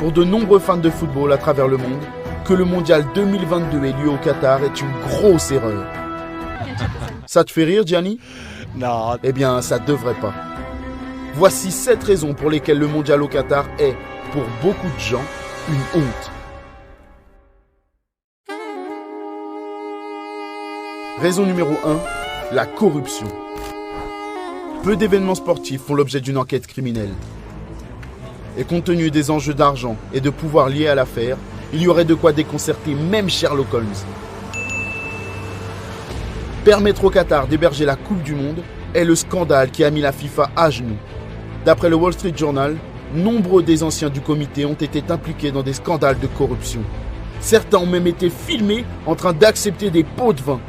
pour de nombreux fans de football à travers le monde que le mondial 2022 ait lieu au Qatar est une grosse erreur. Ça te fait rire, Gianni? Non. Eh bien, ça devrait pas. Voici 7 raisons pour lesquelles le mondial au Qatar est, pour beaucoup de gens, une honte. Raison numéro 1, la corruption. Peu d'événements sportifs font l'objet d'une enquête criminelle. Et compte tenu des enjeux d'argent et de pouvoir liés à l'affaire, il y aurait de quoi déconcerter même Sherlock Holmes. Permettre au Qatar d'héberger la Coupe du Monde est le scandale qui a mis la FIFA à genoux. D'après le Wall Street Journal, nombreux des anciens du comité ont été impliqués dans des scandales de corruption. Certains ont même été filmés en train d'accepter des pots de vin.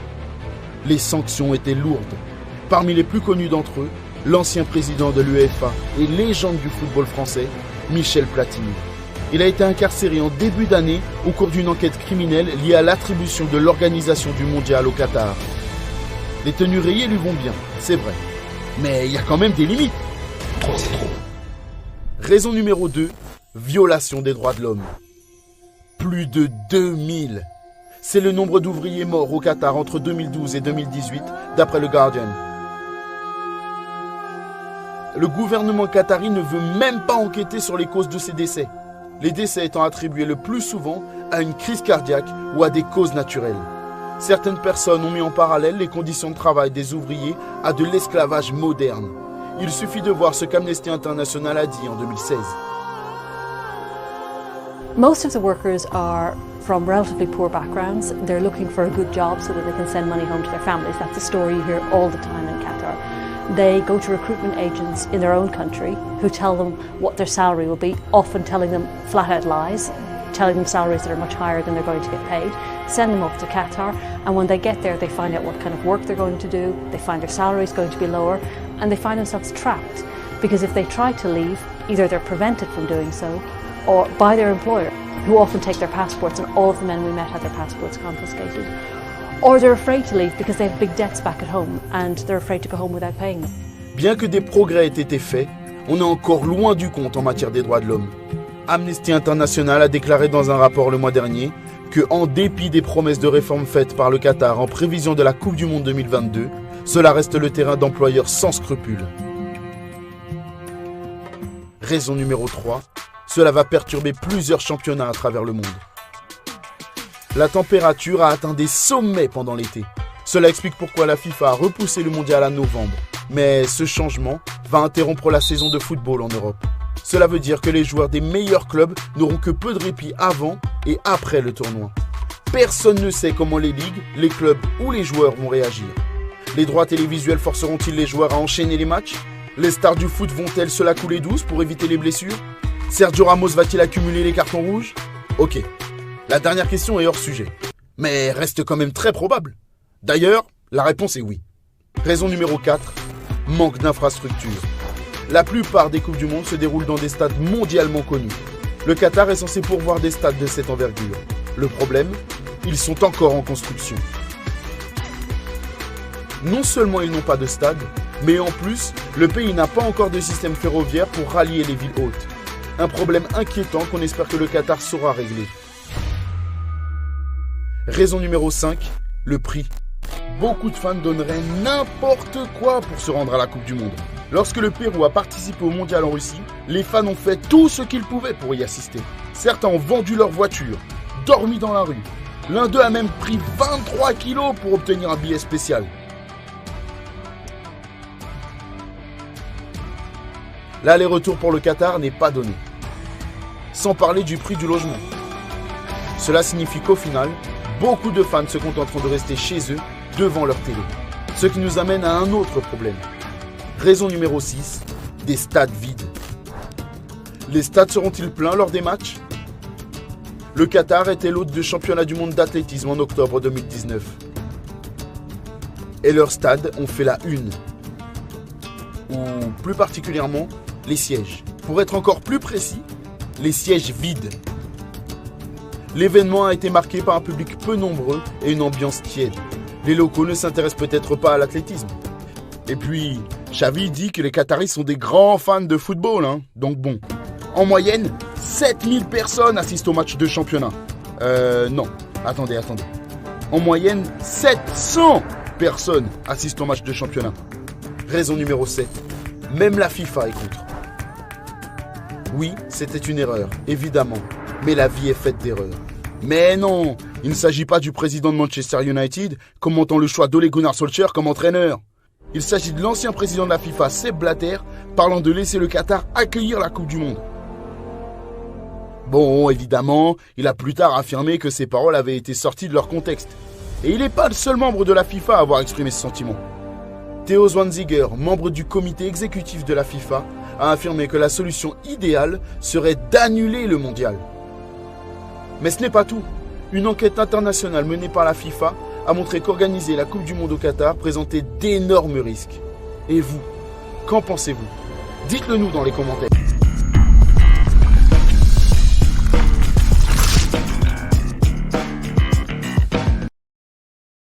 Les sanctions étaient lourdes. Parmi les plus connus d'entre eux, l'ancien président de l'UEFA et légende du football français, Michel Platini. Il a été incarcéré en début d'année au cours d'une enquête criminelle liée à l'attribution de l'organisation du mondial au Qatar. Les tenues rayées lui vont bien, c'est vrai. Mais il y a quand même des limites. Trop, c'est trop. Raison numéro 2, violation des droits de l'homme. Plus de 2000. C'est le nombre d'ouvriers morts au Qatar entre 2012 et 2018, d'après le Guardian. Le gouvernement qatari ne veut même pas enquêter sur les causes de ces décès. Les décès étant attribués le plus souvent à une crise cardiaque ou à des causes naturelles. Certaines personnes ont mis en parallèle les conditions de travail des ouvriers à de l'esclavage moderne. Il suffit de voir ce qu'Amnesty International a dit en 2016. Most of the workers are from relatively poor backgrounds. They're looking for a good job so that they can send money home to their families. That's a story you hear all the time in Qatar. They go to recruitment agents in their own country who tell them what their salary will be, often telling them flat-out lies, telling them salaries that are much higher than they're going to get paid, send them off to Qatar, and when they get there they find out what kind of work they're going to do, they find their salary is going to be lower, and they find themselves trapped. Because if they try to leave, either they're prevented from doing so, or by their employer, who often take their passports, and all of the men we met had their passports confiscated. Or they're afraid to leave because they have big debts back at home and they're afraid to go home without paying them. Bien que des progrès aient été faits, on est encore loin du compte en matière des droits de l'homme. Amnesty International a déclaré dans un rapport le mois dernier que, en dépit des promesses de réforme faites par le Qatar en prévision de la Coupe du Monde 2022, cela reste le terrain d'employeurs sans scrupules. Raison numéro 3, cela va perturber plusieurs championnats à travers le monde. La température a atteint des sommets pendant l'été. Cela explique pourquoi la FIFA a repoussé le mondial à novembre. Mais ce changement va interrompre la saison de football en Europe. Cela veut dire que les joueurs des meilleurs clubs n'auront que peu de répit avant et après le tournoi. Personne ne sait comment les ligues, les clubs ou les joueurs vont réagir. Les droits télévisuels forceront-ils les joueurs à enchaîner les matchs? Les stars du foot vont-elles se la couler douce pour éviter les blessures? Sergio Ramos va-t-il accumuler les cartons rouges? Ok, la dernière question est hors sujet, mais reste quand même très probable. D'ailleurs, la réponse est oui. Raison numéro 4, manque d'infrastructures. La plupart des Coupes du Monde se déroulent dans des stades mondialement connus. Le Qatar est censé pourvoir des stades de cette envergure. Le problème, ils sont encore en construction. Non seulement ils n'ont pas de stade, mais en plus, le pays n'a pas encore de système ferroviaire pour rallier les villes hautes. Un problème inquiétant qu'on espère que le Qatar saura régler. Raison numéro 5, le prix. Beaucoup de fans donneraient n'importe quoi pour se rendre à la Coupe du Monde. Lorsque le Pérou a participé au mondial en Russie, les fans ont fait tout ce qu'ils pouvaient pour y assister. Certains ont vendu leur voiture, dormi dans la rue. L'un d'eux a même pris 23 kilos pour obtenir un billet spécial. L'aller-retour pour le Qatar n'est pas donné. Sans parler du prix du logement. Cela signifie qu'au final, beaucoup de fans se contenteront de rester chez eux, devant leur télé. Ce qui nous amène à un autre problème. Raison numéro 6, des stades vides. Les stades seront-ils pleins lors des matchs? Le Qatar était l'hôte du championnat du monde d'athlétisme en octobre 2019. Et leurs stades ont fait la une. Ou plus particulièrement, les sièges. Pour être encore plus précis, les sièges vides. L'événement a été marqué par un public peu nombreux et une ambiance tiède. Les locaux ne s'intéressent peut-être pas à l'athlétisme. Et puis, Xavi dit que les Qataris sont des grands fans de football, donc bon. En moyenne, 7000 personnes assistent au match de championnat. Non, attendez. En moyenne, 700 personnes assistent au match de championnat. Raison numéro 7. Même la FIFA est contre. Oui, c'était une erreur, évidemment. Mais la vie est faite d'erreurs. Mais non, il ne s'agit pas du président de Manchester United commentant le choix d'Ole Gunnar Solskjaer comme entraîneur. Il s'agit de l'ancien président de la FIFA, Sepp Blatter, parlant de laisser le Qatar accueillir la Coupe du Monde. Bon, évidemment, il a plus tard affirmé que ces paroles avaient été sorties de leur contexte. Et il n'est pas le seul membre de la FIFA à avoir exprimé ce sentiment. Theo Zwanziger, membre du comité exécutif de la FIFA, a affirmé que la solution idéale serait d'annuler le mondial. Mais ce n'est pas tout. Une enquête internationale menée par la FIFA a montré qu'organiser la Coupe du Monde au Qatar présentait d'énormes risques. Et vous, qu'en pensez-vous? Dites-le nous dans les commentaires.